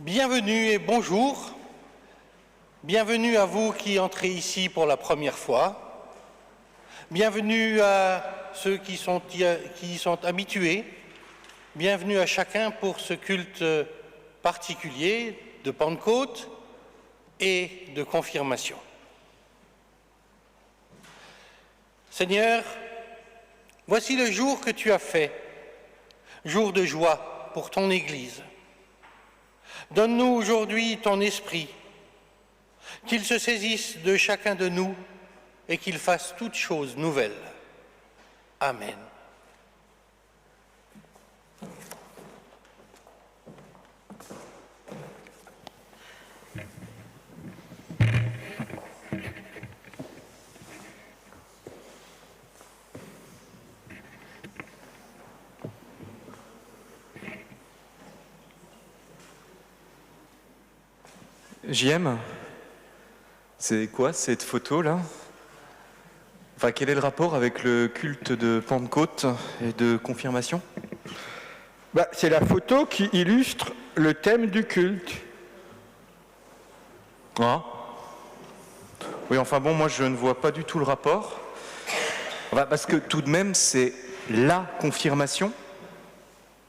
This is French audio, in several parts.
Bienvenue et bonjour. Bienvenue à vous qui entrez ici pour la première fois. Bienvenue à ceux qui y sont habitués. Bienvenue à chacun pour ce culte particulier de Pentecôte et de confirmation. Seigneur, voici le jour que tu as fait, jour de joie pour ton Église. Donne-nous aujourd'hui ton esprit, qu'il se saisisse de chacun de nous et qu'il fasse toutes choses nouvelles. Amen. JM, c'est quoi cette photo-là? Enfin, quel est le rapport avec le culte de Pentecôte et de confirmation? C'est la photo qui illustre le thème du culte. Ah. Oui, enfin bon, moi je ne vois pas du tout le rapport. Parce que tout de même, c'est la confirmation.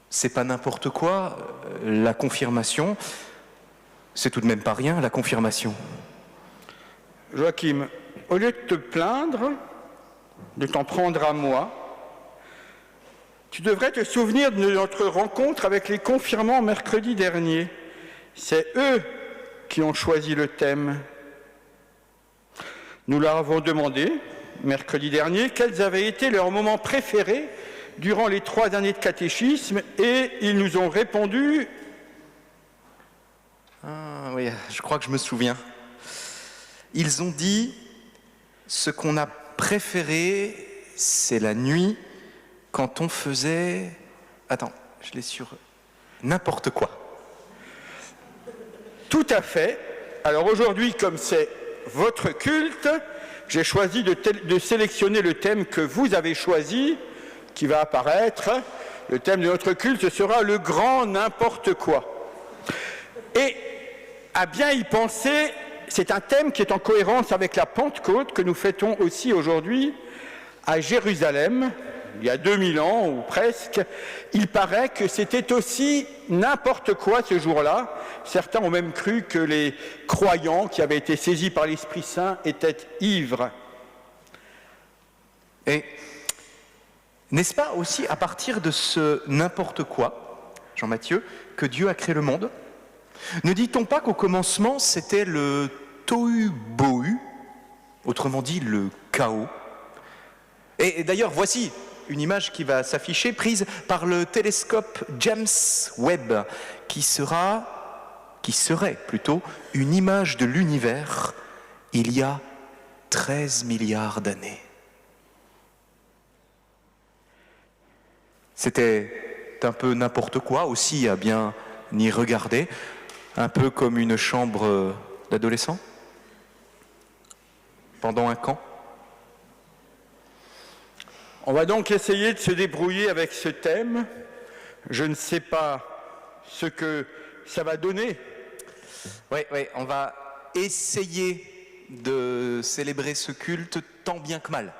C'est pas n'importe quoi, la confirmation. C'est tout de même pas rien, la confirmation. Joachim, au lieu de te plaindre, de t'en prendre à moi, tu devrais te souvenir de notre rencontre avec les confirmants mercredi dernier. C'est eux qui ont choisi le thème. Nous leur avons demandé, mercredi dernier, quels avaient été leurs moments préférés durant les 3 années de catéchisme, et ils nous ont répondu... Ah oui, je crois que je me souviens. Ils ont dit, ce qu'on a préféré, c'est la nuit, quand on faisait... Attends, je l'ai sur... N'importe quoi. Tout à fait. Alors aujourd'hui, comme c'est votre culte, j'ai choisi de sélectionner le thème que vous avez choisi, qui va apparaître. Le thème de notre culte, ce sera le grand n'importe quoi. Et à bien y penser, c'est un thème qui est en cohérence avec la Pentecôte que nous fêtons aussi aujourd'hui à Jérusalem, il y a 2000 ans ou presque. Il paraît que c'était aussi n'importe quoi ce jour-là. Certains ont même cru que les croyants qui avaient été saisis par l'Esprit Saint étaient ivres. Et n'est-ce pas aussi à partir de ce n'importe quoi, Jean-Mathieu, que Dieu a créé le monde? Ne dit-on pas qu'au commencement, c'était le tohu-bohu, autrement dit le chaos? Et d'ailleurs, voici une image qui va s'afficher, prise par le télescope James Webb, qui serait plutôt une image de l'univers il y a 13 milliards d'années. C'était un peu n'importe quoi aussi à bien y regarder, un peu comme une chambre d'adolescent pendant un camp. On va donc essayer de se débrouiller avec ce thème. Je ne sais pas ce que ça va donner. Oui, on va essayer de célébrer ce culte tant bien que mal.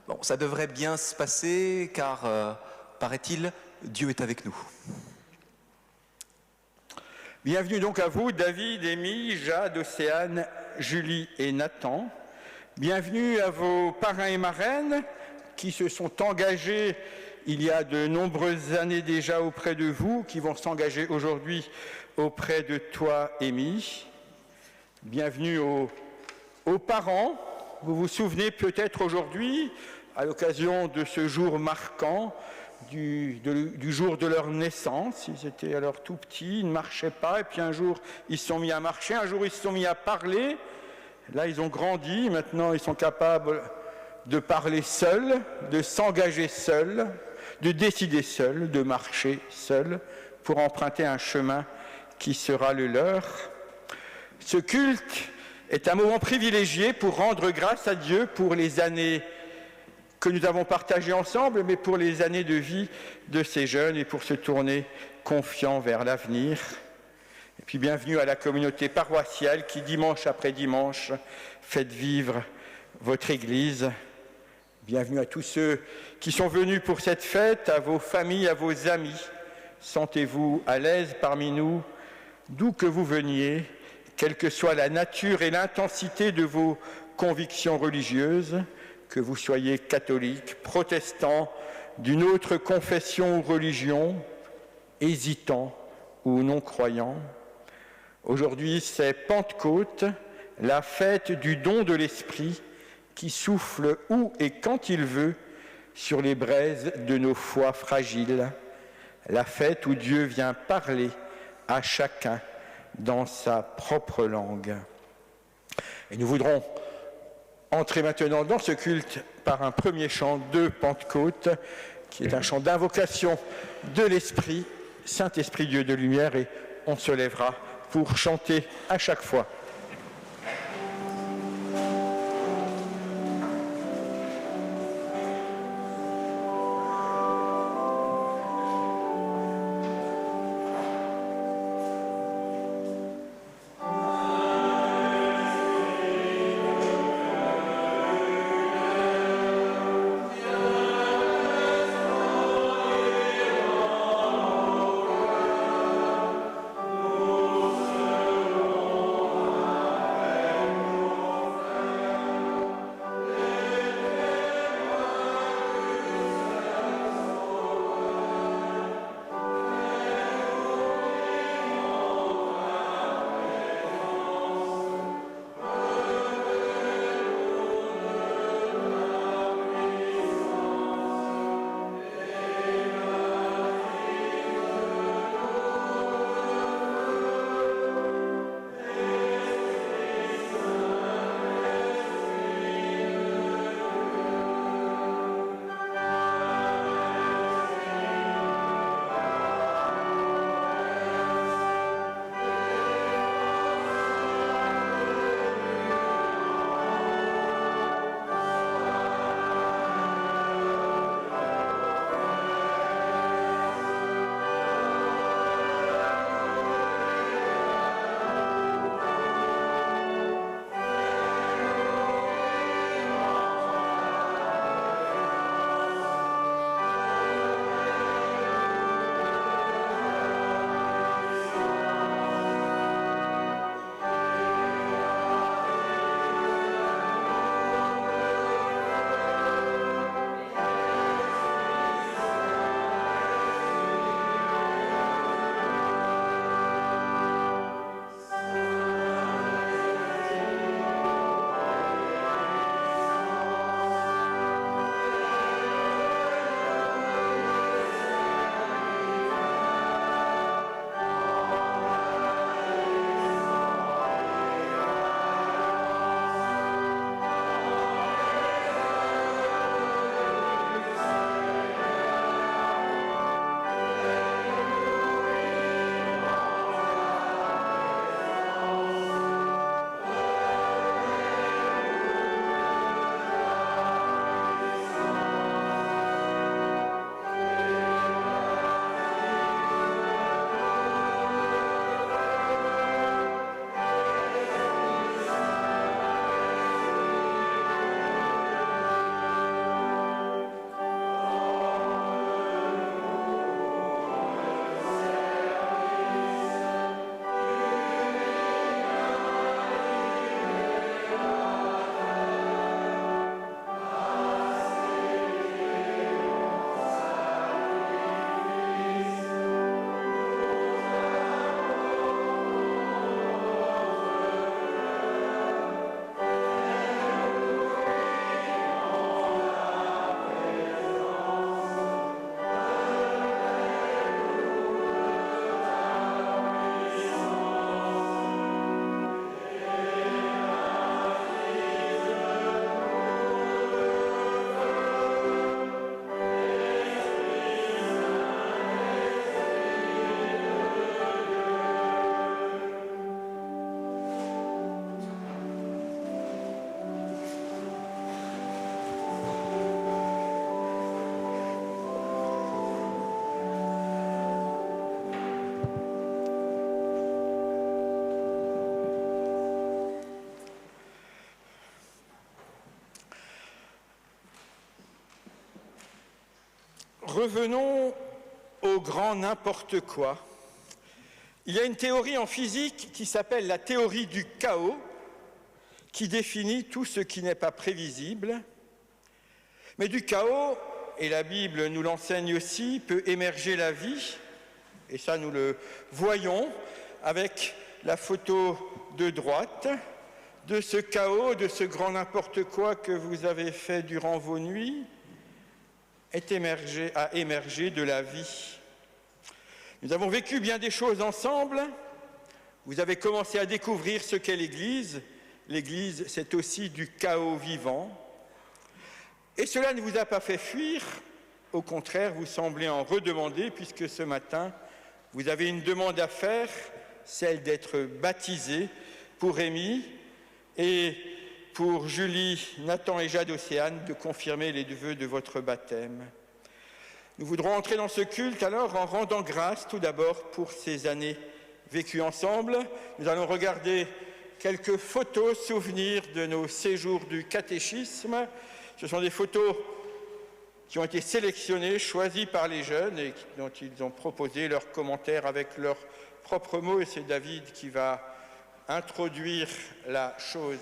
Bon, ça devrait bien se passer car, paraît-il, Dieu est avec nous. Bienvenue donc à vous, David, Émile, Jade, Océane, Julie et Nathan. Bienvenue à vos parrains et marraines qui se sont engagés il y a de nombreuses années déjà auprès de vous, qui vont s'engager aujourd'hui auprès de toi, Émile. Bienvenue aux parents. Vous vous souvenez peut-être aujourd'hui, à l'occasion de ce jour marquant, du jour de leur naissance. Ils étaient alors tout petits, ils ne marchaient pas, et puis un jour ils se sont mis à marcher, un jour ils se sont mis à parler. Là ils ont grandi, maintenant ils sont capables de parler seuls, de s'engager seuls, de décider seuls, de marcher seuls pour emprunter un chemin qui sera le leur. Ce culte est un moment privilégié pour rendre grâce à Dieu pour les années que nous avons partagées ensemble, mais pour les années de vie de ces jeunes et pour se tourner confiants vers l'avenir. Puis bienvenue à la communauté paroissiale qui, dimanche après dimanche, fait vivre votre Église. Bienvenue à tous ceux qui sont venus pour cette fête, à vos familles, à vos amis. Sentez-vous à l'aise parmi nous, d'où que vous veniez, quelle que soit la nature et l'intensité de vos convictions religieuses, que vous soyez catholique, protestant, d'une autre confession ou religion, hésitant ou non-croyant. Aujourd'hui, c'est Pentecôte, la fête du don de l'Esprit qui souffle où et quand il veut sur les braises de nos foi fragiles, la fête où Dieu vient parler à chacun dans sa propre langue. Et nous voudrons entrer maintenant dans ce culte par un premier chant de Pentecôte, qui est un chant d'invocation de l'Esprit, Saint-Esprit Dieu de lumière, et on se lèvera pour chanter à chaque fois. Revenons au grand n'importe quoi. Il y a une théorie en physique qui s'appelle la théorie du chaos, qui définit tout ce qui n'est pas prévisible. Mais du chaos, et la Bible nous l'enseigne aussi, peut émerger la vie, et ça nous le voyons avec la photo de droite, de ce chaos, de ce grand n'importe quoi que vous avez fait durant vos nuits, a émergé de la vie. Nous avons vécu bien des choses ensemble. Vous avez commencé à découvrir ce qu'est l'Église. L'Église, c'est aussi du chaos vivant. Et cela ne vous a pas fait fuir. Au contraire, vous semblez en redemander, puisque ce matin, vous avez une demande à faire, celle d'être baptisé pour Rémi et pour Julie, Nathan et Jade Océane, de confirmer les vœux de votre baptême. Nous voudrons entrer dans ce culte alors en rendant grâce tout d'abord pour ces années vécues ensemble. Nous allons regarder quelques photos souvenirs de nos séjours du catéchisme. Ce sont des photos qui ont été sélectionnées, choisies par les jeunes et dont ils ont proposé leurs commentaires avec leurs propres mots. Et c'est David qui va introduire la chose.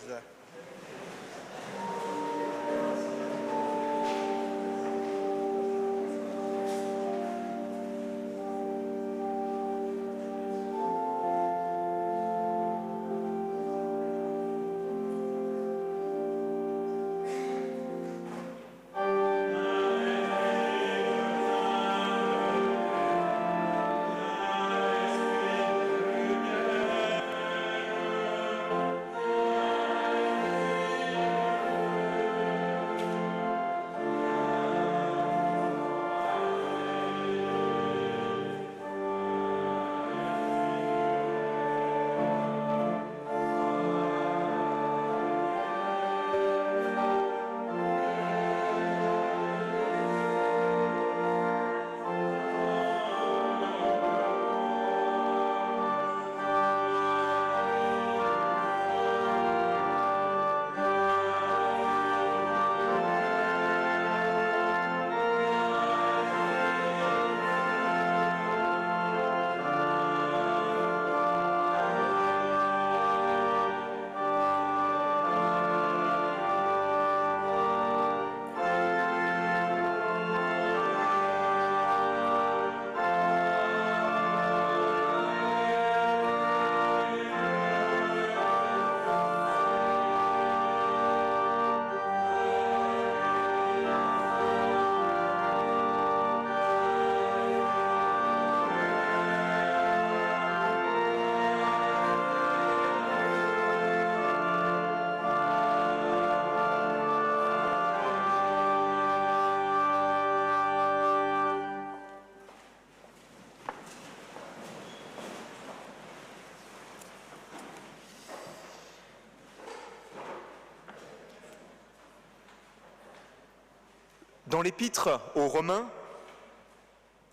Dans l'épître aux Romains,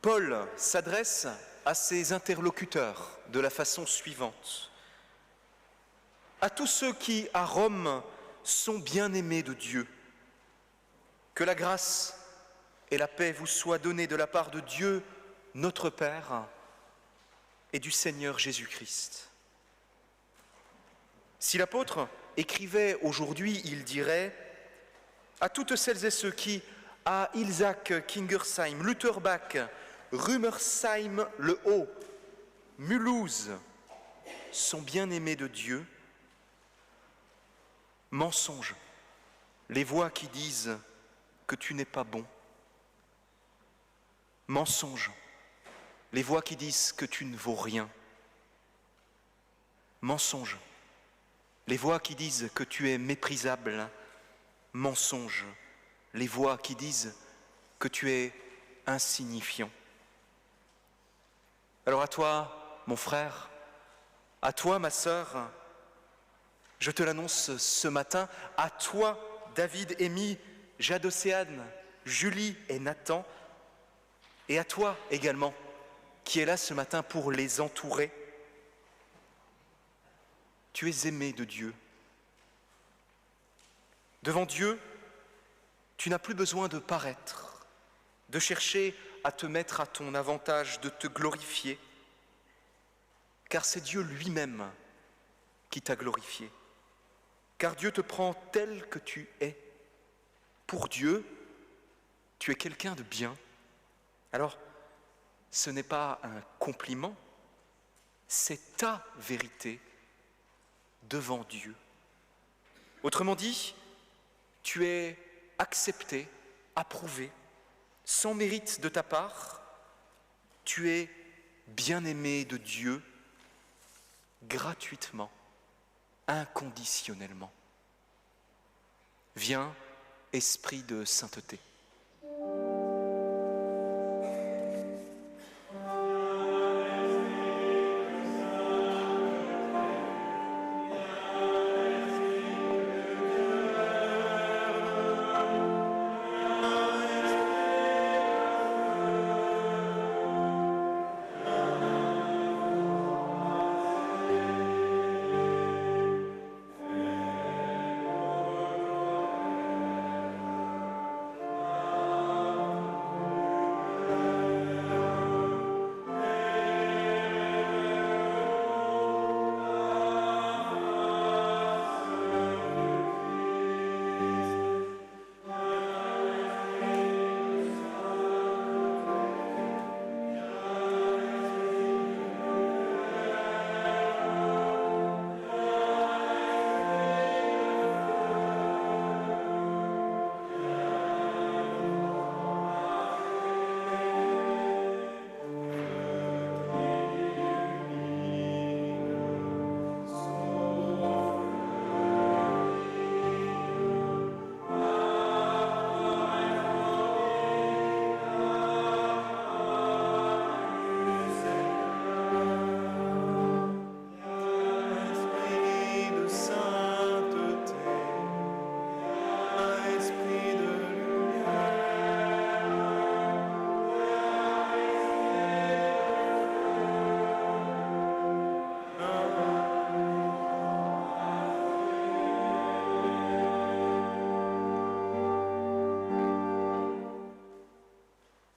Paul s'adresse à ses interlocuteurs de la façon suivante. À tous ceux qui, à Rome, sont bien-aimés de Dieu, que la grâce et la paix vous soient données de la part de Dieu, notre Père, et du Seigneur Jésus-Christ. Si l'apôtre écrivait aujourd'hui, il dirait à toutes celles et ceux qui, à Ilzach, Kingersheim, Lutherbach, Rümersheim, Le Haut, Mulhouse, sont bien-aimés de Dieu, mensonge, les voix qui disent que tu n'es pas bon. Mensonge, les voix qui disent que tu ne vaux rien. Mensonge, les voix qui disent que tu es méprisable. Mensonge, les voix qui disent que tu es insignifiant. Alors à toi, mon frère, à toi, ma sœur, je te l'annonce ce matin, à toi, David, Amy, Jade Océane, Julie et Nathan, et à toi également, qui es là ce matin pour les entourer. Tu es aimé de Dieu. Devant Dieu, tu n'as plus besoin de paraître, de chercher à te mettre à ton avantage, de te glorifier, car c'est Dieu lui-même qui t'a glorifié. Car Dieu te prend tel que tu es. Pour Dieu, tu es quelqu'un de bien. Alors, ce n'est pas un compliment, c'est ta vérité devant Dieu. Autrement dit, tu es accepté, approuvé, sans mérite de ta part. Tu es bien-aimé de Dieu, gratuitement, inconditionnellement. Viens, Esprit de sainteté.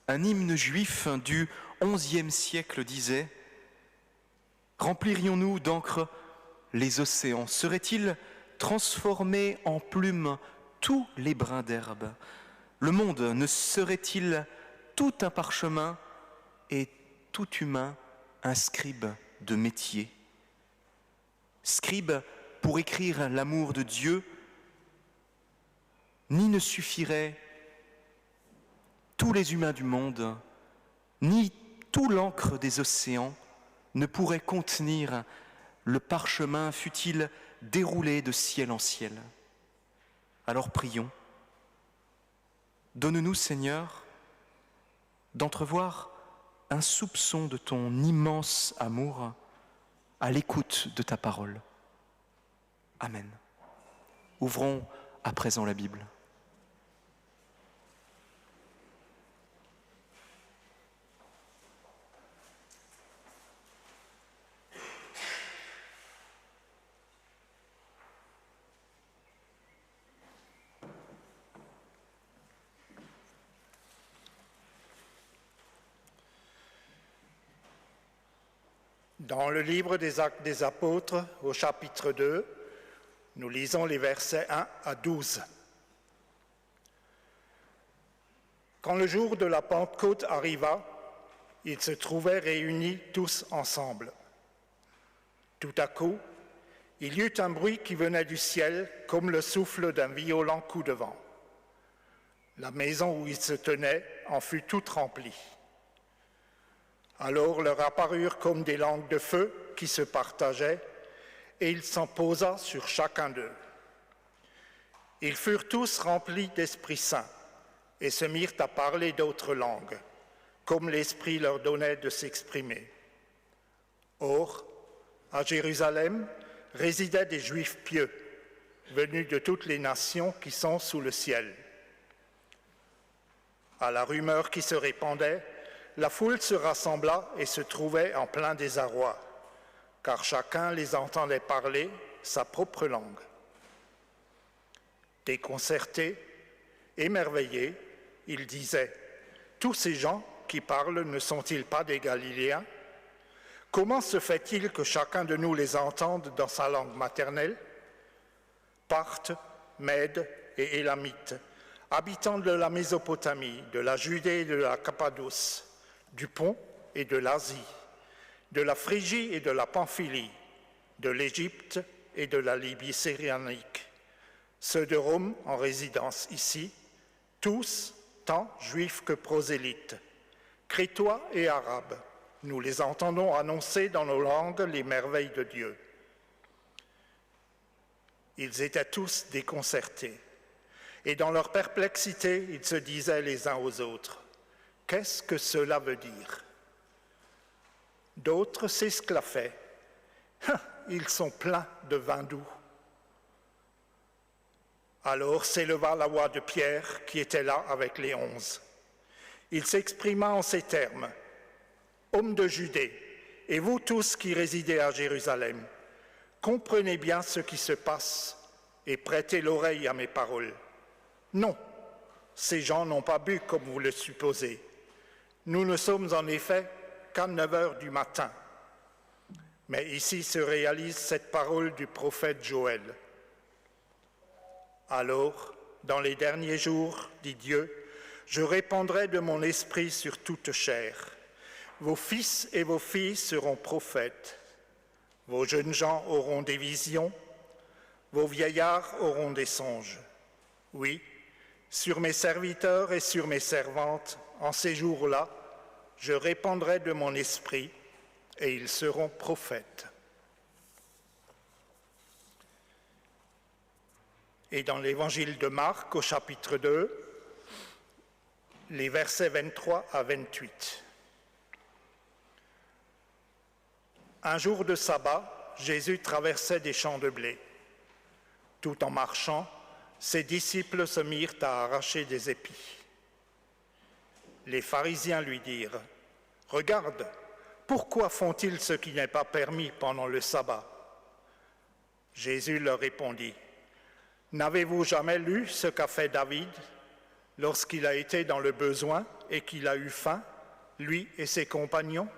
Un hymne juif du XIe siècle disait « Remplirions-nous d'encre les océans? Seraient-ils transformés en plumes tous les brins d'herbe? Le monde ne serait-il tout un parchemin et tout humain un scribe de métier? Scribe pour écrire l'amour de Dieu, ni ne suffirait tous les humains du monde, ni tout l'encre des océans ne pourrait contenir le parchemin fût-il déroulé de ciel en ciel. Alors prions. Donne-nous, Seigneur, d'entrevoir un soupçon de ton immense amour à l'écoute de ta parole. Amen. Ouvrons à présent la Bible. Dans le livre des Actes des Apôtres, au chapitre 2, nous lisons les versets 1 à 12. Quand le jour de la Pentecôte arriva, ils se trouvaient réunis tous ensemble. Tout à coup, il y eut un bruit qui venait du ciel comme le souffle d'un violent coup de vent. La maison où ils se tenaient en fut toute remplie. Alors leur apparurent comme des langues de feu qui se partageaient, et il s'en posa sur chacun d'eux. Ils furent tous remplis d'Esprit Saint et se mirent à parler d'autres langues, comme l'Esprit leur donnait de s'exprimer. Or, à Jérusalem résidaient des Juifs pieux, venus de toutes les nations qui sont sous le ciel. À la rumeur qui se répandait, la foule se rassembla et se trouvait en plein désarroi, car chacun les entendait parler sa propre langue. Déconcertés, émerveillés, ils disaient « Tous ces gens qui parlent ne sont-ils pas des Galiléens? Comment se fait-il que chacun de nous les entende dans sa langue maternelle? Parthes, Mèdes et Élamites, habitants de la Mésopotamie, de la Judée et de la Cappadoce, du Pont et de l'Asie, de la Phrygie et de la Pamphylie, de l'Égypte et de la Libye syrianique, ceux de Rome en résidence ici, tous, tant juifs que prosélytes, crétois et arabes, nous les entendons annoncer dans nos langues les merveilles de Dieu. Ils étaient tous déconcertés, et dans leur perplexité, ils se disaient les uns aux autres, « Qu'est-ce que cela veut dire ?» D'autres s'esclaffaient, « Ils sont pleins de vin doux. » Alors s'éleva la voix de Pierre, qui était là avec les 11. Il s'exprima en ces termes, « Hommes de Judée, et vous tous qui résidez à Jérusalem, comprenez bien ce qui se passe et prêtez l'oreille à mes paroles. Non, ces gens n'ont pas bu comme vous le supposez. Nous ne sommes en effet qu'à 9 heures du matin. Mais ici se réalise cette parole du prophète Joël. Alors, dans les derniers jours, dit Dieu, je répandrai de mon esprit sur toute chair. Vos fils et vos filles seront prophètes. Vos jeunes gens auront des visions. Vos vieillards auront des songes. Oui, sur mes serviteurs et sur mes servantes, en ces jours-là, je répandrai de mon esprit et ils seront prophètes. Et dans l'évangile de Marc, au chapitre 2, les versets 23 à 28. Un jour de sabbat, Jésus traversait des champs de blé. Tout en marchant, ses disciples se mirent à arracher des épis. Les pharisiens lui dirent, « Regarde, pourquoi font-ils ce qui n'est pas permis pendant le sabbat ?» Jésus leur répondit, « N'avez-vous jamais lu ce qu'a fait David lorsqu'il a été dans le besoin et qu'il a eu faim, lui et ses compagnons?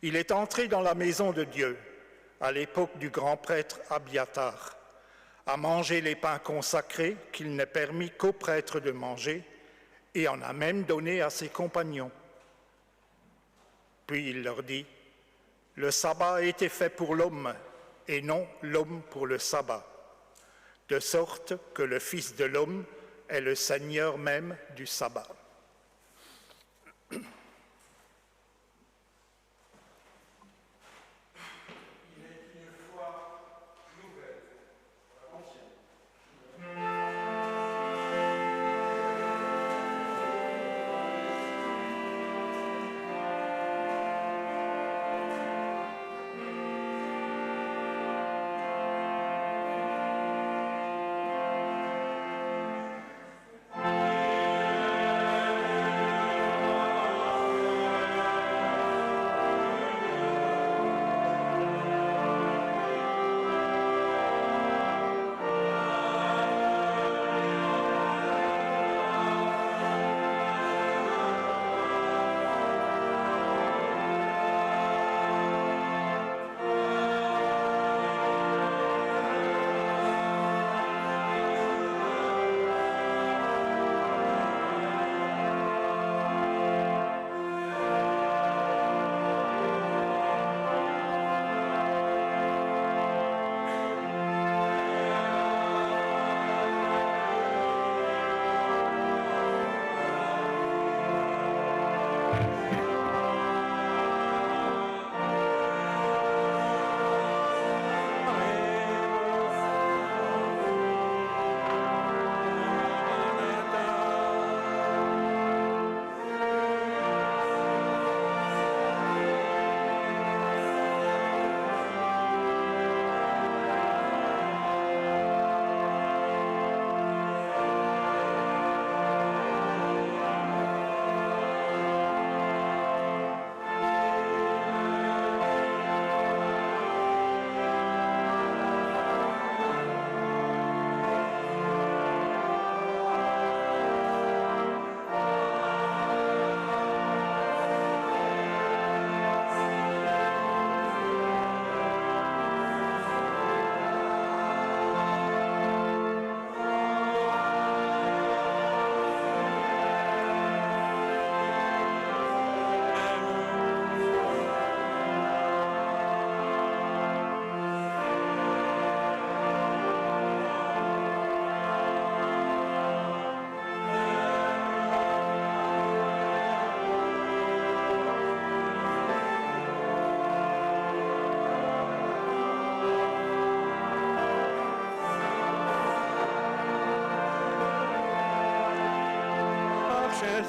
Il est entré dans la maison de Dieu, à l'époque du grand prêtre Abiatar, a mangé les pains consacrés qu'il n'est permis qu'aux prêtres de manger, et en a même donné à ses compagnons. Puis il leur dit, « Le sabbat a été fait pour l'homme, et non l'homme pour le sabbat, de sorte que le Fils de l'homme est le Seigneur même du sabbat. »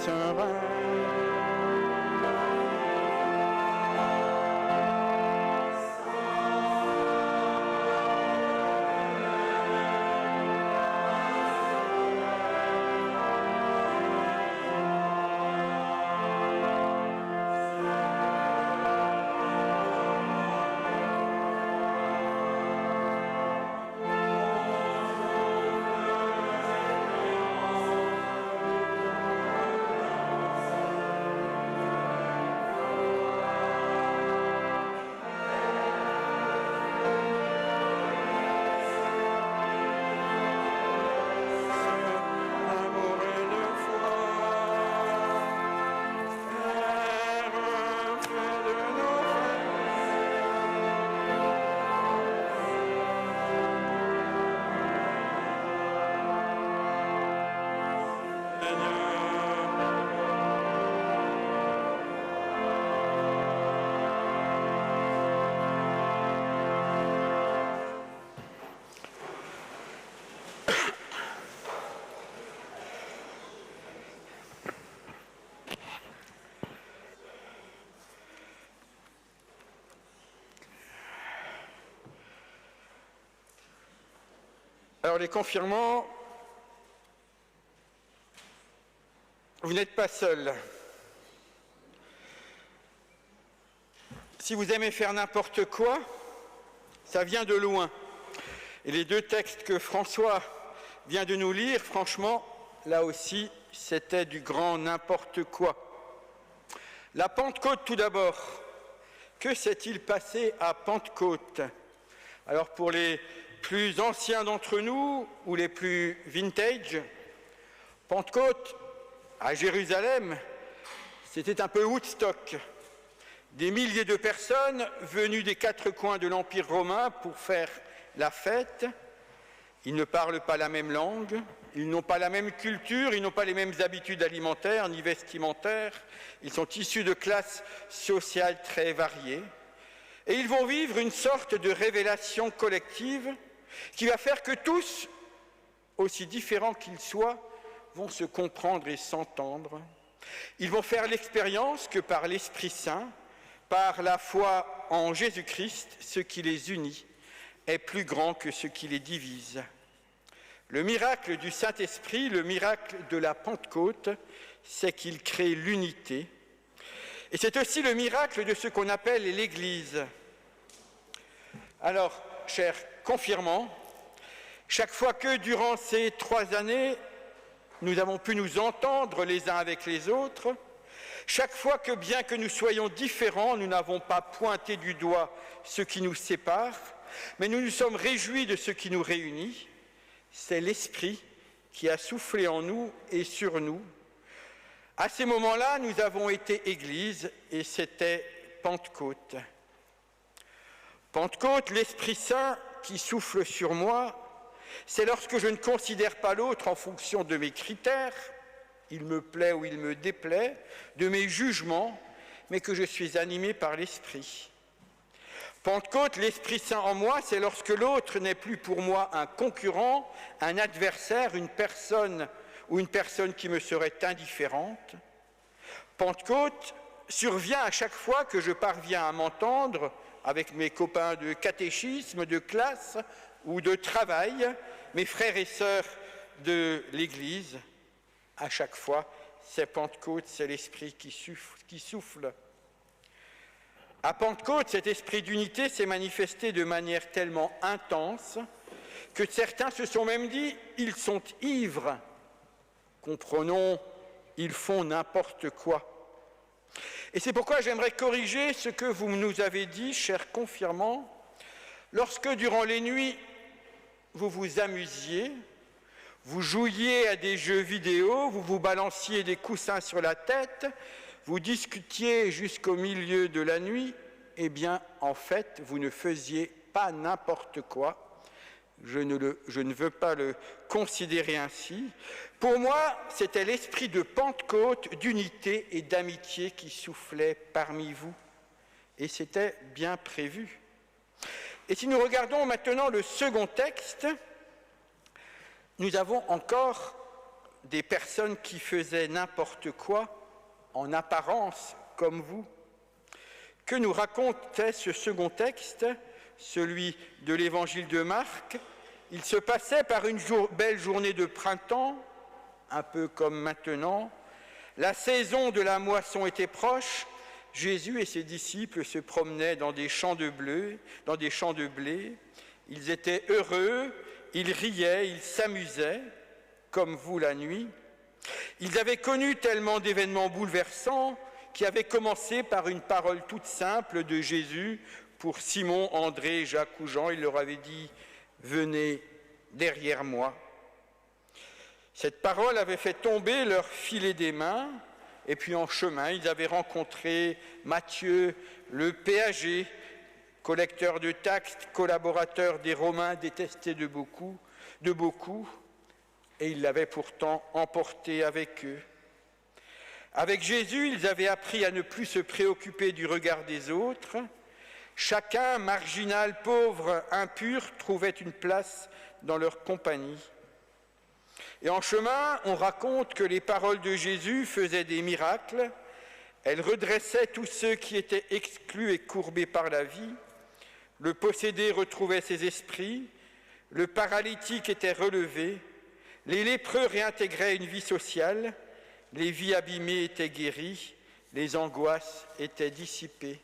serein. Alors les confirmants, vous n'êtes pas seuls. Si vous aimez faire n'importe quoi, ça vient de loin. Et les deux textes que François vient de nous lire, franchement, là aussi, c'était du grand n'importe quoi. La Pentecôte tout d'abord. Que s'est-il passé à Pentecôte? Alors pour les plus anciens d'entre nous, ou les plus vintage, Pentecôte, à Jérusalem, c'était un peu Woodstock. Des milliers de personnes venues des quatre coins de l'Empire romain pour faire la fête. Ils ne parlent pas la même langue, ils n'ont pas la même culture, ils n'ont pas les mêmes habitudes alimentaires ni vestimentaires. Ils sont issus de classes sociales très variées. Et ils vont vivre une sorte de révélation collective qui va faire que tous, aussi différents qu'ils soient, vont se comprendre et s'entendre. Ils vont faire l'expérience que par l'Esprit Saint, par la foi en Jésus-Christ, ce qui les unit est plus grand que ce qui les divise. Le miracle du Saint-Esprit, le miracle de la Pentecôte, c'est qu'il crée l'unité. Et c'est aussi le miracle de ce qu'on appelle l'Église. Alors, chers confirmants, chaque fois que durant ces 3 années, nous avons pu nous entendre les uns avec les autres, chaque fois que, bien que nous soyons différents, nous n'avons pas pointé du doigt ce qui nous sépare, mais nous nous sommes réjouis de ce qui nous réunit, c'est l'Esprit qui a soufflé en nous et sur nous. À ces moments-là, nous avons été Église et c'était Pentecôte. Pentecôte, l'Esprit Saint qui souffle sur moi, c'est lorsque je ne considère pas l'autre en fonction de mes critères, il me plaît ou il me déplaît, de mes jugements, mais que je suis animé par l'Esprit. Pentecôte, l'Esprit Saint en moi, c'est lorsque l'autre n'est plus pour moi un concurrent, un adversaire, une personne ou une personne qui me serait indifférente. Pentecôte survient à chaque fois que je parviens à m'entendre avec mes copains de catéchisme, de classe ou de travail, mes frères et sœurs de l'Église. À chaque fois, c'est Pentecôte, c'est l'Esprit qui souffle. À Pentecôte, cet esprit d'unité s'est manifesté de manière tellement intense que certains se sont même dit « ils sont ivres ». Comprenons, ils font n'importe quoi. Et c'est pourquoi j'aimerais corriger ce que vous nous avez dit, chers confirmants, lorsque durant les nuits, vous vous amusiez, vous jouiez à des jeux vidéo, vous vous balanciez des coussins sur la tête, vous discutiez jusqu'au milieu de la nuit, eh bien, en fait, vous ne faisiez pas n'importe quoi. Je ne veux pas le considérer ainsi. Pour moi, c'était l'esprit de Pentecôte, d'unité et d'amitié qui soufflait parmi vous. Et c'était bien prévu. Et si nous regardons maintenant le second texte, nous avons encore des personnes qui faisaient n'importe quoi, en apparence comme vous. Que nous racontait ce second texte, celui de l'évangile de Marc? Il se passait par une belle journée de printemps, un peu comme maintenant. La saison de la moisson était proche. Jésus et ses disciples se promenaient dans des champs de blé. Ils étaient heureux, ils riaient, ils s'amusaient, comme vous la nuit. Ils avaient connu tellement d'événements bouleversants qui avaient commencé par une parole toute simple de Jésus pour Simon, André, Jacques ou Jean. Il leur avait dit « Venez derrière moi ». Cette parole avait fait tomber leur filet des mains, et puis en chemin, ils avaient rencontré Matthieu, le péager, collecteur de taxes, collaborateur des Romains, détesté de beaucoup, et ils l'avaient pourtant emporté avec eux. Avec Jésus, ils avaient appris à ne plus se préoccuper du regard des autres. Chacun, marginal, pauvre, impur, trouvait une place dans leur compagnie. Et en chemin, on raconte que les paroles de Jésus faisaient des miracles. Elles redressaient tous ceux qui étaient exclus et courbés par la vie. Le possédé retrouvait ses esprits. Le paralytique était relevé. Les lépreux réintégraient une vie sociale. Les vies abîmées étaient guéries. Les angoisses étaient dissipées.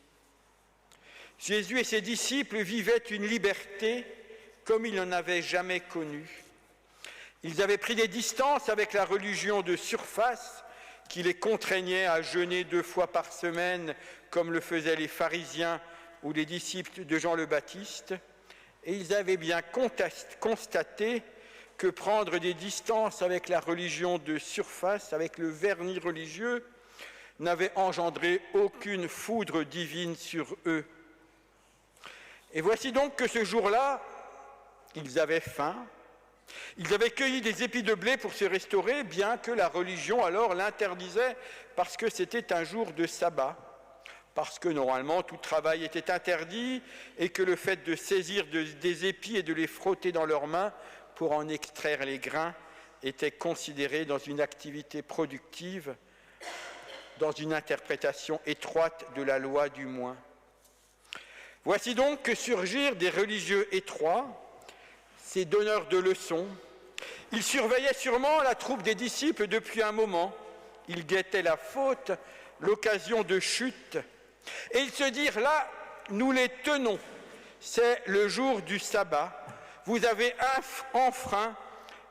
Jésus et ses disciples vivaient une liberté comme ils n'en avaient jamais connue. Ils avaient pris des distances avec la religion de surface qui les contraignait à jeûner 2 fois par semaine, comme le faisaient les pharisiens ou les disciples de Jean le Baptiste. Et ils avaient bien constaté que prendre des distances avec la religion de surface, avec le vernis religieux, n'avait engendré aucune foudre divine sur eux. Et voici donc que ce jour-là, ils avaient faim. Ils avaient cueilli des épis de blé pour se restaurer, bien que la religion alors l'interdisait, parce que c'était un jour de sabbat, parce que normalement tout travail était interdit, et que le fait de saisir des épis et de les frotter dans leurs mains pour en extraire les grains était considéré dans une activité productive, dans une interprétation étroite de la loi du moins. Voici donc que surgirent des religieux étroits, ces donneurs de leçons. Ils surveillaient sûrement la troupe des disciples depuis un moment. Ils guettaient la faute, l'occasion de chute. Et ils se dirent là, nous les tenons. C'est le jour du sabbat. Vous avez enfreint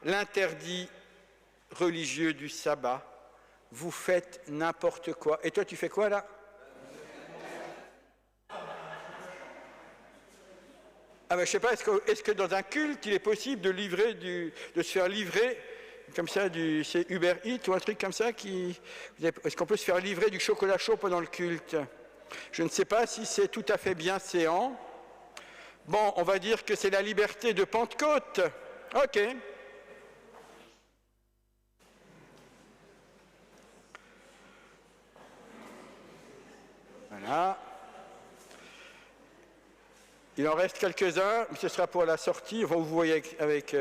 l'interdit religieux du sabbat. Vous faites n'importe quoi. Et toi, tu fais quoi là? Ah ben, je ne sais pas, est-ce que dans un culte, il est possible de se faire livrer, comme ça, c'est Uber Eats ou un truc comme ça, est-ce qu'on peut se faire livrer du chocolat chaud pendant le culte? Je ne sais pas si c'est tout à fait bienséant. Bon, on va dire que c'est la liberté de Pentecôte. Ok. Voilà. Il en reste quelques-uns, mais ce sera pour la sortie. Vous voyez avec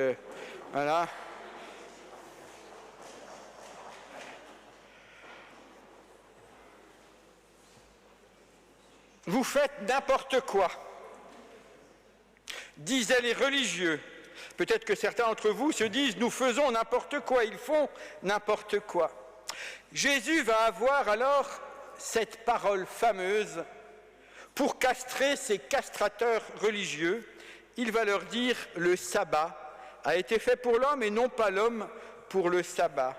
voilà. Vous faites n'importe quoi, disaient les religieux. Peut-être que certains d'entre vous se disent, nous faisons n'importe quoi, ils font n'importe quoi. Jésus va avoir alors cette parole fameuse pour castrer ces castrateurs religieux. Il va leur dire, le sabbat a été fait pour l'homme et non pas l'homme pour le sabbat.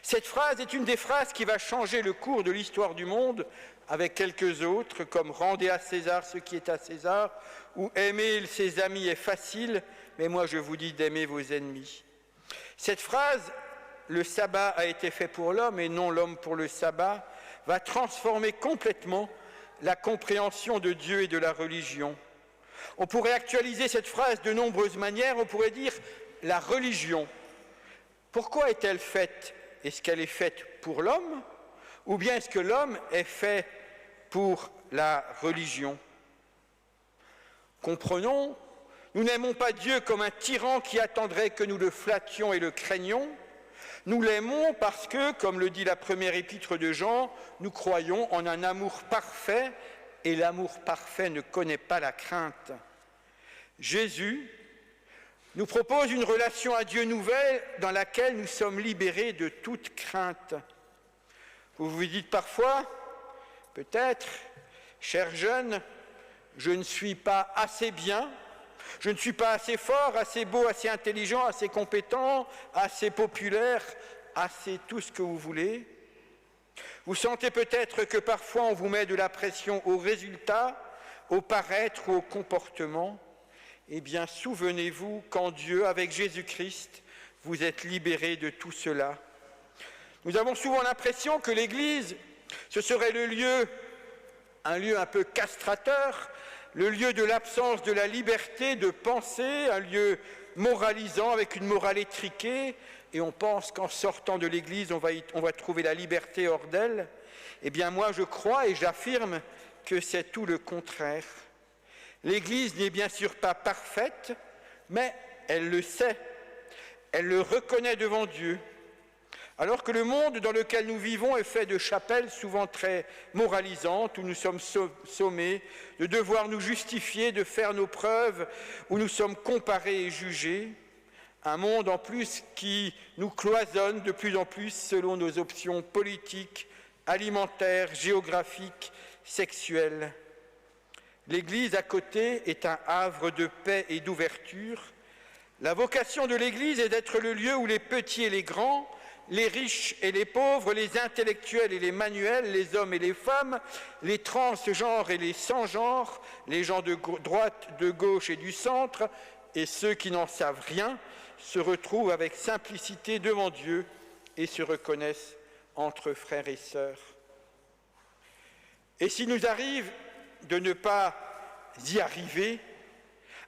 Cette phrase est une des phrases qui va changer le cours de l'histoire du monde, avec quelques autres, comme « Rendez à César ce qui est à César » ou « Aimer ses amis est facile, mais moi je vous dis d'aimer vos ennemis ». Cette phrase « Le sabbat a été fait pour l'homme et non l'homme pour le sabbat » va transformer complètement la compréhension de Dieu et de la religion. On pourrait actualiser cette phrase de nombreuses manières. On pourrait dire « La religion, pourquoi est-elle faite? Est-ce qu'elle est faite pour l'homme? Ou bien est-ce que l'homme est fait pour la religion? Comprenons, nous n'aimons pas Dieu comme un tyran qui attendrait que nous le flattions et le craignions. Nous l'aimons parce que, comme le dit la première épître de Jean, nous croyons en un amour parfait, et l'amour parfait ne connaît pas la crainte. Jésus nous propose une relation à Dieu nouvelle dans laquelle nous sommes libérés de toute crainte. Vous vous dites parfois, peut-être, chers jeunes, je ne suis pas assez bien, je ne suis pas assez fort, assez beau, assez intelligent, assez compétent, assez populaire, assez tout ce que vous voulez. Vous sentez peut-être que parfois on vous met de la pression au résultat, au paraître ou au comportement. Eh bien, souvenez-vous qu'en Dieu, avec Jésus-Christ, vous êtes libérés de tout cela. Nous avons souvent l'impression que l'Église, ce serait un lieu un peu castrateur, le lieu de l'absence de la liberté de penser, un lieu moralisant avec une morale étriquée, et on pense qu'en sortant de l'Église, on va trouver la liberté hors d'elle. Eh bien, moi, je crois et j'affirme que c'est tout le contraire. L'Église n'est bien sûr pas parfaite, mais elle le sait, elle le reconnaît devant Dieu. Alors que le monde dans lequel nous vivons est fait de chapelles souvent très moralisantes, où nous sommes sommés de devoir nous justifier, de faire nos preuves, où nous sommes comparés et jugés, un monde en plus qui nous cloisonne de plus en plus selon nos options politiques, alimentaires, géographiques, sexuelles. L'Église, à côté, est un havre de paix et d'ouverture. La vocation de l'Église est d'être le lieu où les petits et les grands, les riches et les pauvres, les intellectuels et les manuels, les hommes et les femmes, les transgenres et les sans-genres, les gens de droite, de gauche et du centre, et ceux qui n'en savent rien, se retrouvent avec simplicité devant Dieu et se reconnaissent entre frères et sœurs. Et s'il nous arrive de ne pas y arriver,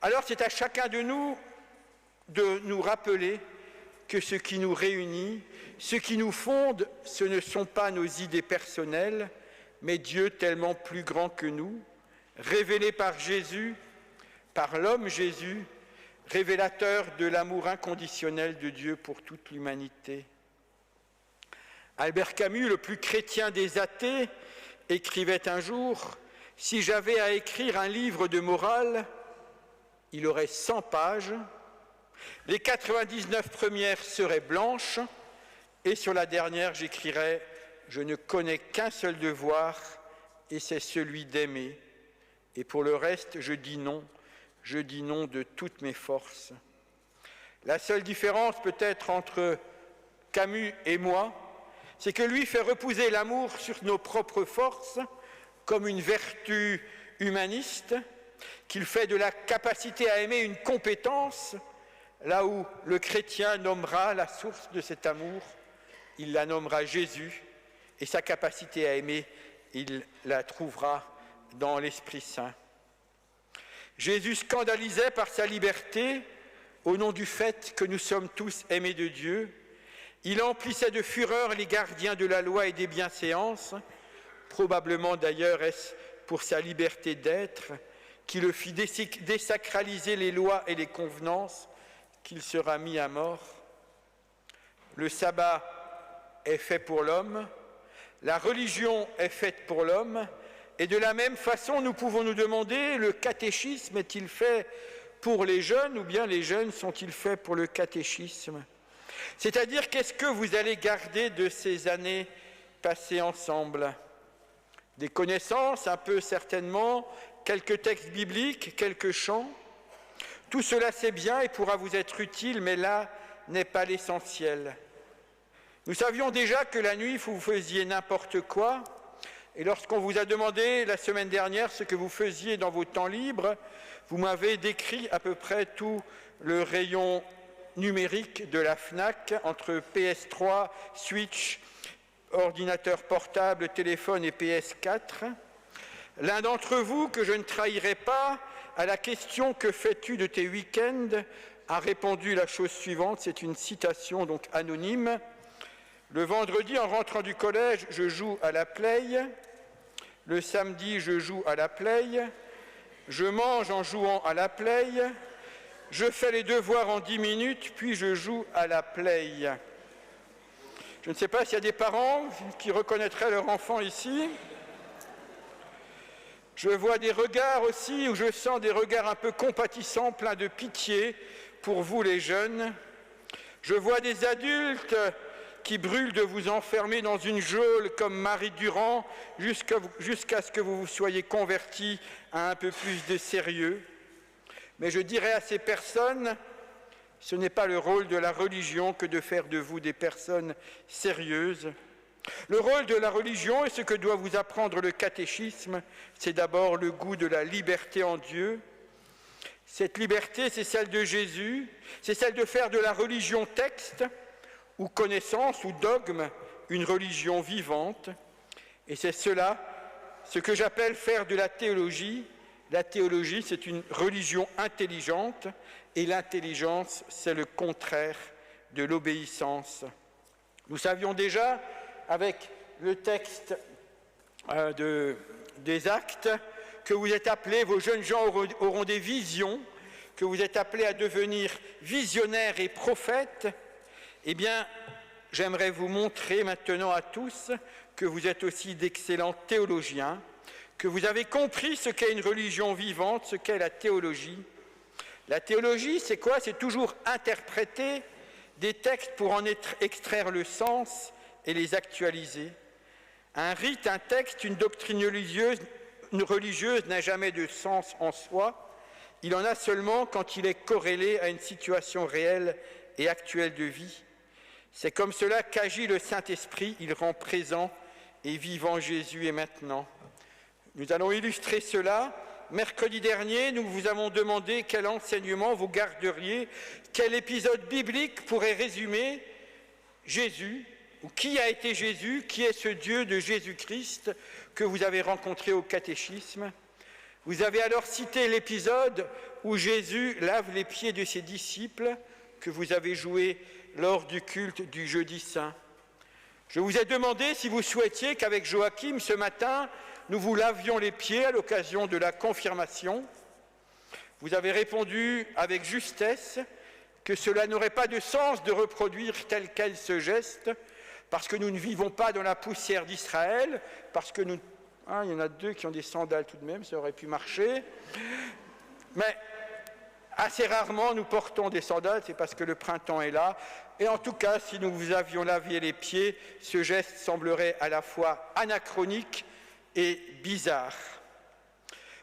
alors c'est à chacun de nous rappeler que ce qui nous réunit, ce qui nous fonde, ce ne sont pas nos idées personnelles, mais Dieu tellement plus grand que nous, révélé par Jésus, par l'homme Jésus, révélateur de l'amour inconditionnel de Dieu pour toute l'humanité. Albert Camus, le plus chrétien des athées, écrivait un jour « Si j'avais à écrire un livre de morale, il aurait 100 pages, les 99 premières seraient blanches, et sur la dernière, j'écrirais « Je ne connais qu'un seul devoir, et c'est celui d'aimer. Et pour le reste, je dis non de toutes mes forces. » La seule différence peut-être entre Camus et moi, c'est que lui fait reposer l'amour sur nos propres forces, comme une vertu humaniste, qu'il fait de la capacité à aimer une compétence, là où le chrétien nommera la source de cet amour, il la nommera Jésus, et sa capacité à aimer, il la trouvera dans l'Esprit Saint. Jésus scandalisait par sa liberté, au nom du fait que nous sommes tous aimés de Dieu. Il emplissait de fureur les gardiens de la loi et des bienséances, probablement d'ailleurs est-ce pour sa liberté d'être, qui le fit désacraliser les lois et les convenances, qu'il sera mis à mort. Le sabbat est fait pour l'homme, la religion est faite pour l'homme, et de la même façon, nous pouvons nous demander, le catéchisme est-il fait pour les jeunes ou bien les jeunes sont-ils faits pour le catéchisme ? C'est-à-dire, qu'est-ce que vous allez garder de ces années passées ensemble ? Des connaissances, un peu certainement, quelques textes bibliques, quelques chants. Tout cela c'est bien et pourra vous être utile, mais là n'est pas l'essentiel. Nous savions déjà que la nuit, vous faisiez n'importe quoi, et lorsqu'on vous a demandé la semaine dernière ce que vous faisiez dans vos temps libres, vous m'avez décrit à peu près tout le rayon numérique de la FNAC, entre PS3, Switch, ordinateur portable, téléphone et PS4. L'un d'entre vous, que je ne trahirai pas, à la question « Que fais-tu de tes week-ends ?» a répondu la chose suivante, c'est une citation donc anonyme. Le vendredi, en rentrant du collège, je joue à la play. Le samedi, je joue à la play. Je mange en jouant à la play. Je fais les devoirs en 10 minutes, puis je joue à la play. Je ne sais pas s'il y a des parents qui reconnaîtraient leur enfant ici. Je vois des regards aussi, où je sens des regards un peu compatissants, pleins de pitié pour vous les jeunes. Je vois des adultes qui brûlent de vous enfermer dans une geôle comme Marie Durand jusqu'à ce que vous vous soyez convertis à un peu plus de sérieux. Mais je dirais à ces personnes, ce n'est pas le rôle de la religion que de faire de vous des personnes sérieuses. Le rôle de la religion et ce que doit vous apprendre le catéchisme, c'est d'abord le goût de la liberté en Dieu. Cette liberté, c'est celle de Jésus, c'est celle de faire de la religion texte ou connaissance ou dogme une religion vivante. Et c'est cela, ce que j'appelle faire de la théologie. La théologie, c'est une religion intelligente et l'intelligence, c'est le contraire de l'obéissance. Nous savions déjà, avec le texte des Actes, que vous êtes appelés, vos jeunes gens auront des visions, que vous êtes appelés à devenir visionnaires et prophètes. Eh bien, j'aimerais vous montrer maintenant à tous que vous êtes aussi d'excellents théologiens, que vous avez compris ce qu'est une religion vivante, ce qu'est la théologie. La théologie, c'est quoi? C'est toujours interpréter des textes pour en extraire le sens et les actualiser. Un rite, un texte, une doctrine religieuse n'a jamais de sens en soi. Il en a seulement quand il est corrélé à une situation réelle et actuelle de vie. C'est comme cela qu'agit le Saint-Esprit, il rend présent et vivant Jésus et maintenant. Nous allons illustrer cela. Mercredi dernier, nous vous avons demandé quel enseignement vous garderiez, quel épisode biblique pourrait résumer Jésus, ou qui a été Jésus, qui est ce Dieu de Jésus-Christ que vous avez rencontré au catéchisme. Vous avez alors cité l'épisode où Jésus lave les pieds de ses disciples que vous avez joué lors du culte du Jeudi Saint. Je vous ai demandé si vous souhaitiez qu'avec Joachim, ce matin, nous vous lavions les pieds à l'occasion de la confirmation. Vous avez répondu avec justesse que cela n'aurait pas de sens de reproduire tel quel ce geste, parce que nous ne vivons pas dans la poussière d'Israël, parce que nous... il y en a 2 qui ont des sandales tout de même, ça aurait pu marcher. Mais assez rarement nous portons des sandales, c'est parce que le printemps est là. Et en tout cas, si nous vous avions lavé les pieds, ce geste semblerait à la fois anachronique et bizarre.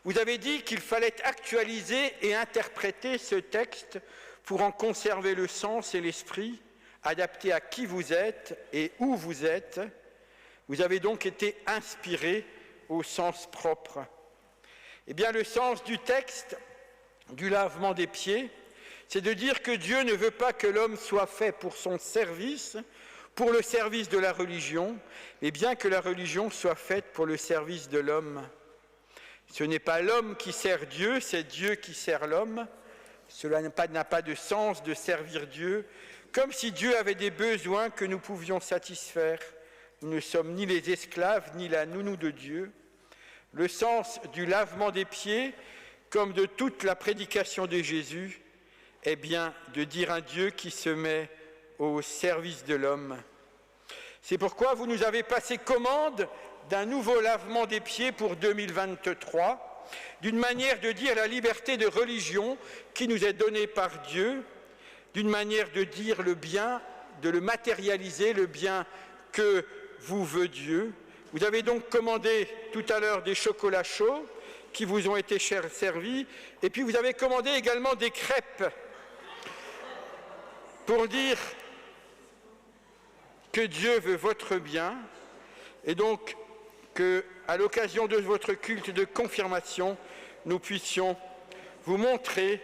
Vous avez dit qu'il fallait actualiser et interpréter ce texte pour en conserver le sens et l'esprit, adapté à qui vous êtes et où vous êtes. Vous avez donc été inspiré au sens propre. Eh bien, le sens du texte, du lavement des pieds, c'est de dire que Dieu ne veut pas que l'homme soit fait pour son service, pour le service de la religion, mais bien que la religion soit faite pour le service de l'homme. Ce n'est pas l'homme qui sert Dieu, c'est Dieu qui sert l'homme. Cela n'a pas de sens de servir Dieu, comme si Dieu avait des besoins que nous pouvions satisfaire. Nous ne sommes ni les esclaves, ni la nounou de Dieu. Le sens du lavement des pieds, comme de toute la prédication de Jésus, est bien de dire un Dieu qui se met au service de l'homme. C'est pourquoi vous nous avez passé commande d'un nouveau lavement des pieds pour 2023, d'une manière de dire la liberté de religion qui nous est donnée par Dieu, d'une manière de dire le bien, de le matérialiser, le bien que vous veut Dieu. Vous avez donc commandé tout à l'heure des chocolats chauds qui vous ont été servis, et puis vous avez commandé également des crêpes pour dire que Dieu veut votre bien, et donc qu'à l'occasion de votre culte de confirmation, nous puissions vous montrer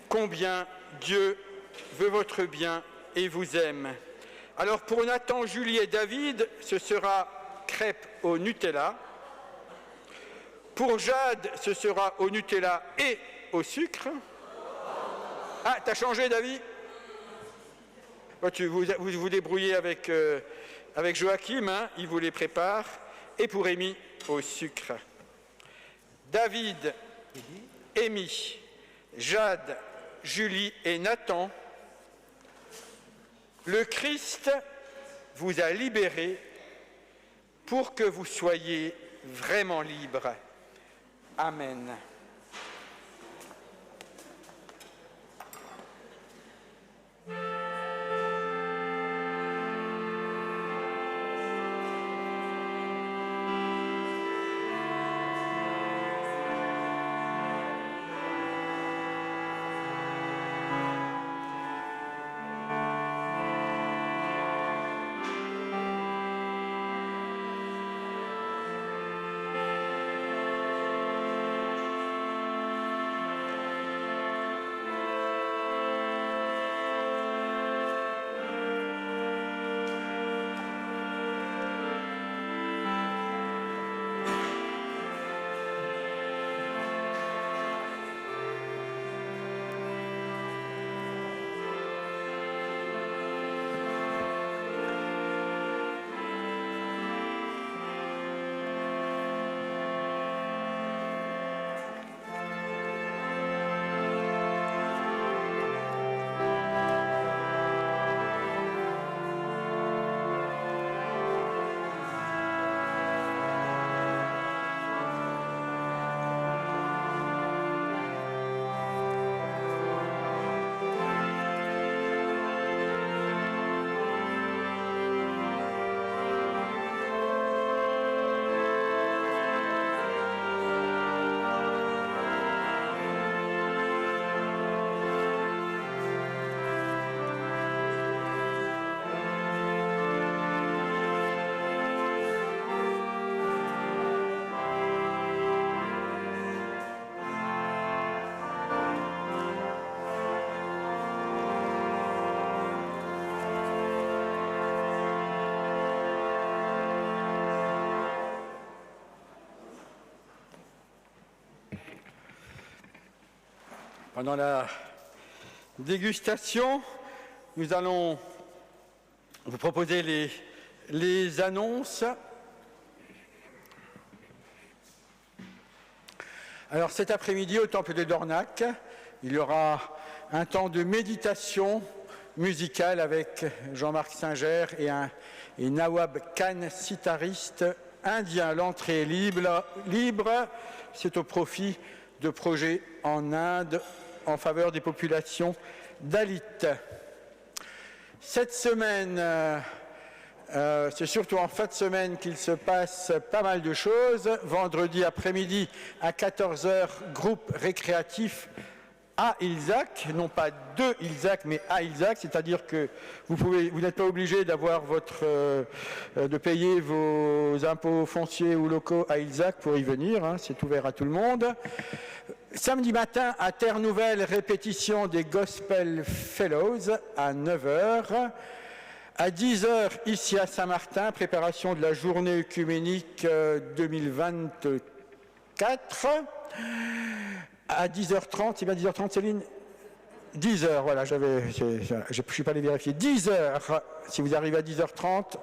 combien Dieu veut votre bien et vous aime. Alors pour Nathan, Julie et David, ce sera crêpes au Nutella. Pour Jade, ce sera au Nutella et au sucre. Ah, t'as changé, David? Vous vous débrouillez avec Joachim, hein, il vous les prépare. Et pour Amy, au sucre. David, Amy, Jade, Julie et Nathan, le Christ vous a libérés pour que vous soyez vraiment libres. Amen. Pendant la dégustation, nous allons vous proposer les annonces. Alors cet après-midi, au Temple de Dornac, il y aura un temps de méditation musicale avec Jean-Marc Singer et Nawab Khan, sitariste indien. L'entrée est libre, c'est au profit de projets en Inde en faveur des populations dalits. Cette semaine, c'est surtout en fin de semaine qu'il se passe pas mal de choses. Vendredi après-midi à 14h, groupe récréatif à Ilzac, non pas de Ilzac, mais à Ilzac, c'est-à-dire que vous n'êtes pas obligé de payer vos impôts fonciers ou locaux à Ilzac pour y venir, hein, c'est ouvert à tout le monde. Samedi matin, à Terre Nouvelle, répétition des Gospel Fellows à 9h. À 10h, ici à Saint-Martin, préparation de la journée œcuménique 2024. À 10h30, c'est bien 10h30 Céline ? 10h, voilà, je ne suis pas allé vérifier. 10h, si vous arrivez à 10h30,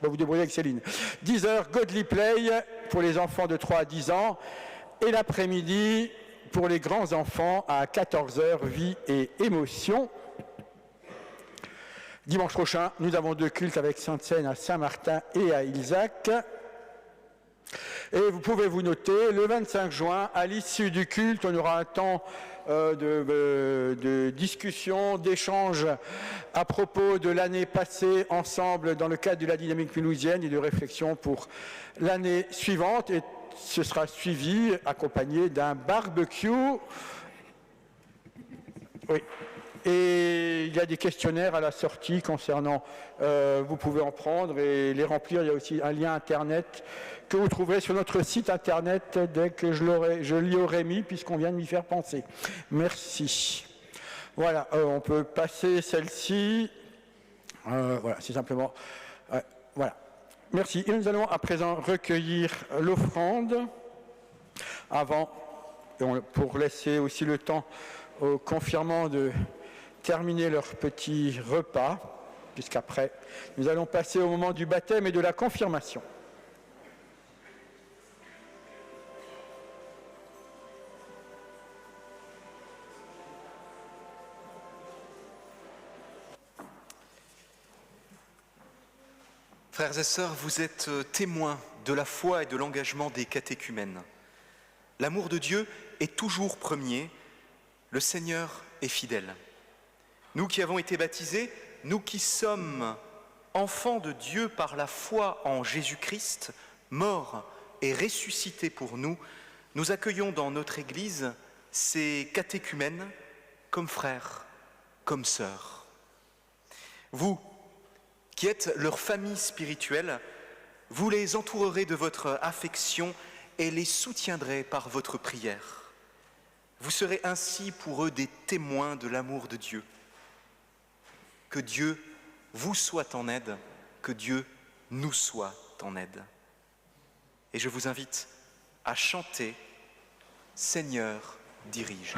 vous débrouillez avec Céline. 10h, Godly Play pour les enfants de 3 à 10 ans. Et l'après-midi, pour les grands enfants, à 14h, vie et émotion. Dimanche prochain, nous avons 2 cultes avec Sainte-Seine à Saint-Martin et à Ilzac. Et vous pouvez vous noter, le 25 juin, à l'issue du culte, on aura un temps de discussion, d'échange à propos de l'année passée ensemble dans le cadre de la dynamique mulhousienne et de réflexion pour l'année suivante. Et ce sera suivi, accompagné d'un barbecue. Oui. Et il y a des questionnaires à la sortie concernant, vous pouvez en prendre et les remplir. Il y a aussi un lien internet que vous trouverez sur notre site internet dès que je l'y aurai mis, puisqu'on vient de m'y faire penser. Merci. Voilà, on peut passer celle-ci. Voilà, c'est simplement... voilà. Merci. Et nous allons à présent recueillir l'offrande pour laisser aussi le temps aux confirmants de terminer leur petit repas, puisqu'après, nous allons passer au moment du baptême et de la confirmation. Frères et sœurs, vous êtes témoins de la foi et de l'engagement des catéchumènes. L'amour de Dieu est toujours premier, le Seigneur est fidèle. Nous qui avons été baptisés, nous qui sommes enfants de Dieu par la foi en Jésus-Christ, mort et ressuscité pour nous, nous accueillons dans notre Église ces catéchumènes comme frères, comme sœurs. Vous, qui êtes leur famille spirituelle, vous les entourerez de votre affection et les soutiendrez par votre prière. Vous serez ainsi pour eux des témoins de l'amour de Dieu. Que Dieu vous soit en aide, que Dieu nous soit en aide. Et je vous invite à chanter « Seigneur, dirige ».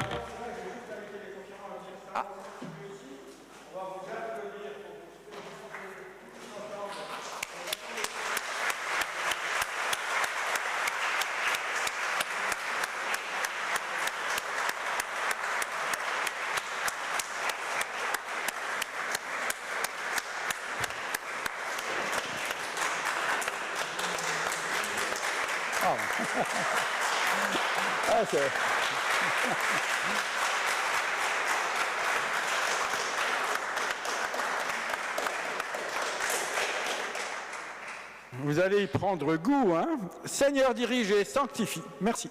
Vous allez y prendre goût, hein? Seigneur, dirige et sanctifie. Merci.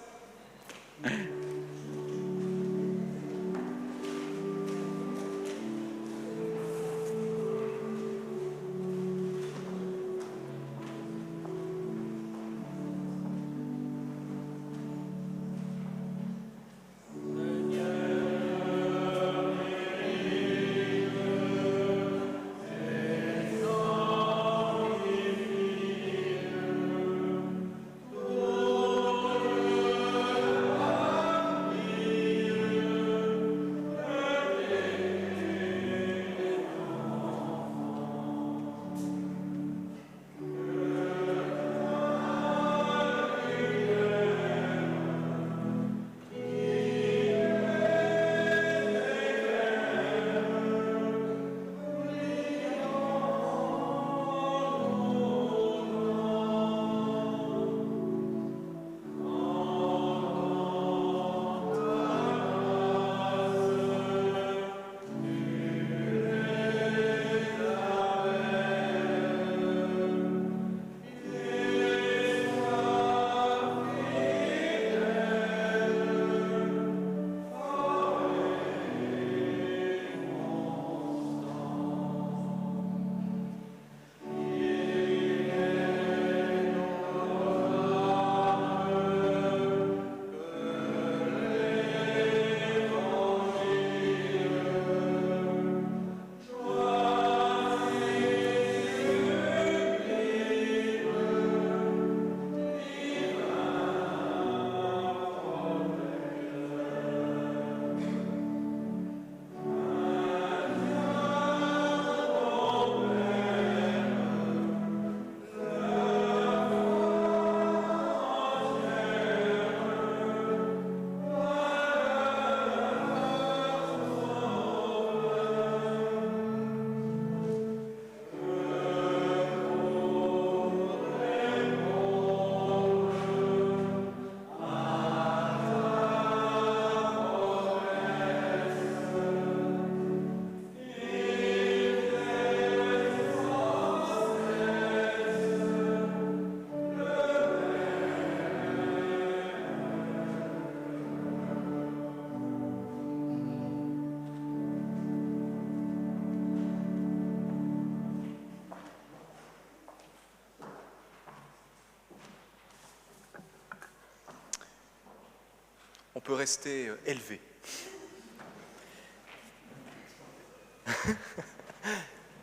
On peut rester élevé.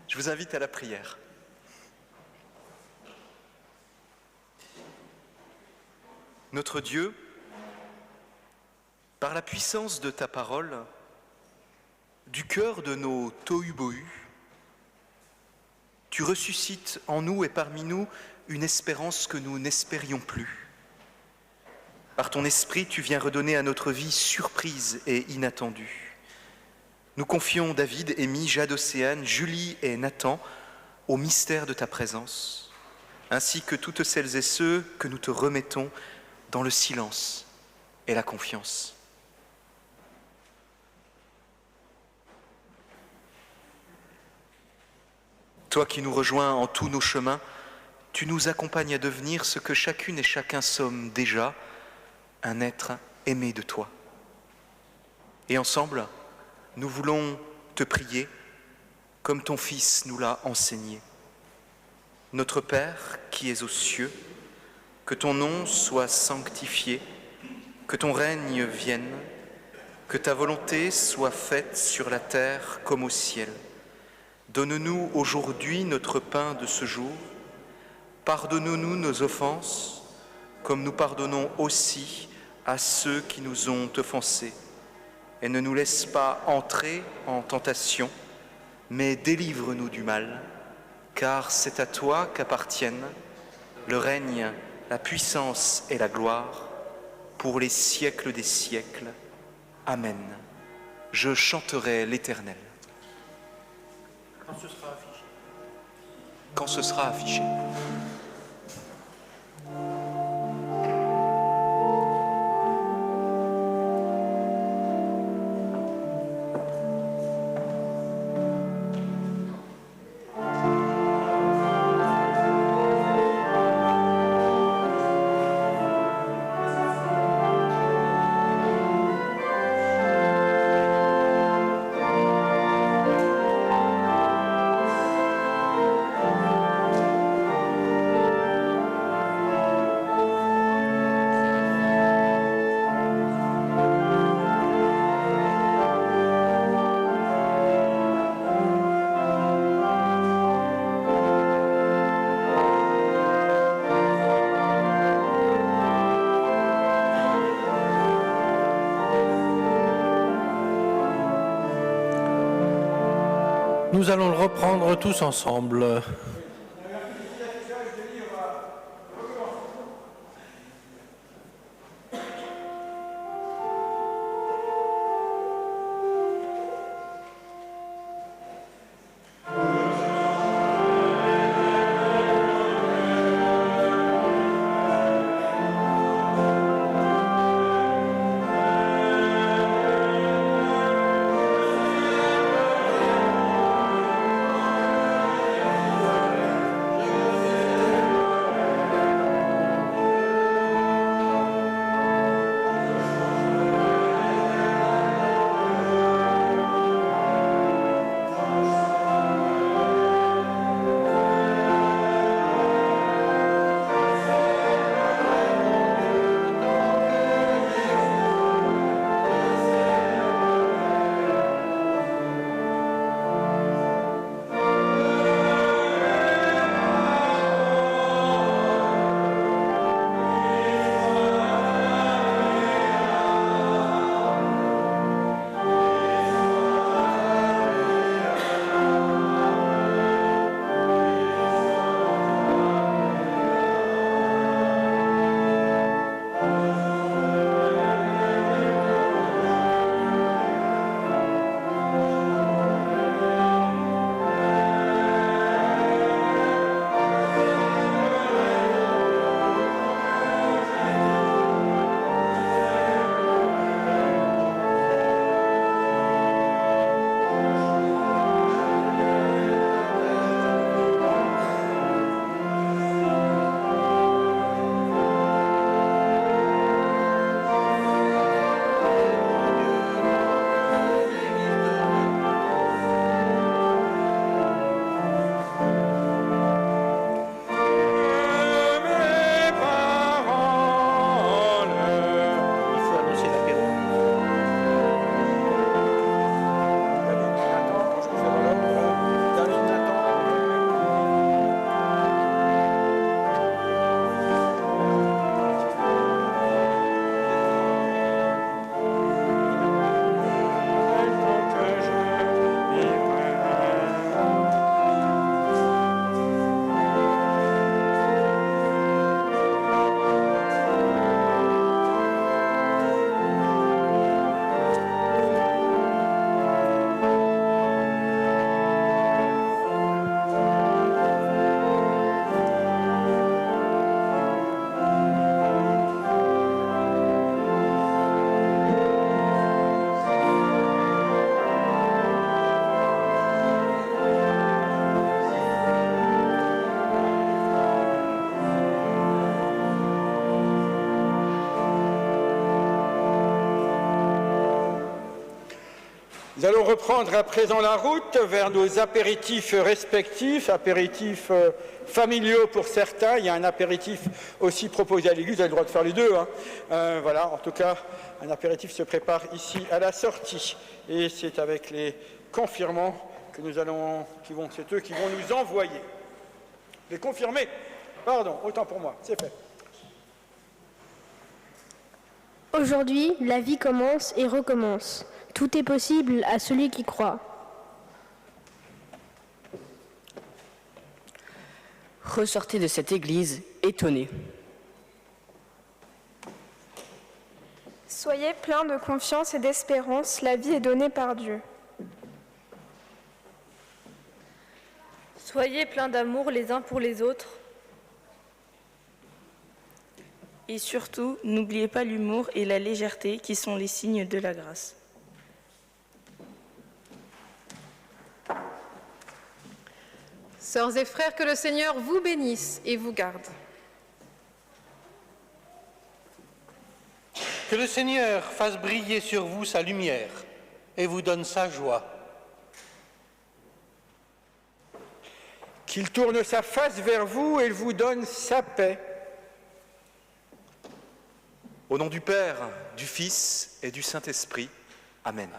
Je vous invite à la prière. Notre Dieu, par la puissance de ta parole, du cœur de nos tohu-bohu, tu ressuscites en nous et parmi nous une espérance que nous n'espérions plus. Par ton esprit, tu viens redonner à notre vie surprise et inattendue. Nous confions David, Amy, Jade, Océane, Julie et Nathan au mystère de ta présence. ainsi que toutes celles et ceux que nous te remettons dans le silence et la confiance. Toi qui nous rejoins en tous nos chemins, tu nous accompagnes à devenir ce que chacune et chacun sommes déjà, un être aimé de toi. Et ensemble, nous voulons te prier comme ton Fils nous l'a enseigné. Notre Père qui es aux cieux, que ton nom soit sanctifié, que ton règne vienne, que ta volonté soit faite sur la terre comme au ciel. Donne-nous aujourd'hui notre pain de ce jour. Pardonne-nous nos offenses, comme nous pardonnons aussi à ceux qui nous ont offensés. Et ne nous laisse pas entrer en tentation, mais délivre-nous du mal, car c'est à toi qu'appartiennent le règne, la puissance et la gloire, pour les siècles des siècles. Amen. Je chanterai l'Éternel. Quand ce sera affiché. Quand ce sera affiché. Nous allons le reprendre tous ensemble. Nous allons reprendre à présent la route vers nos apéritifs respectifs, apéritifs familiaux pour certains. Il y a un apéritif aussi proposé à l'église, vous avez le droit de faire les deux. Voilà, en tout cas, un apéritif se prépare ici à la sortie. Et c'est avec les confirmants que nous allons, c'est eux qui vont nous envoyer. Les confirmés, pardon, autant pour moi, c'est fait. Aujourd'hui, la vie commence et recommence. Tout est possible à celui qui croit. Ressortez de cette église étonnés. Soyez pleins de confiance et d'espérance, la vie est donnée par Dieu. Soyez pleins d'amour les uns pour les autres. Et surtout, n'oubliez pas l'humour et la légèreté qui sont les signes de la grâce. Sœurs et frères, que le Seigneur vous bénisse et vous garde. Que le Seigneur fasse briller sur vous sa lumière et vous donne sa joie. Qu'il tourne sa face vers vous et vous donne sa paix. Au nom du Père, du Fils et du Saint-Esprit. Amen.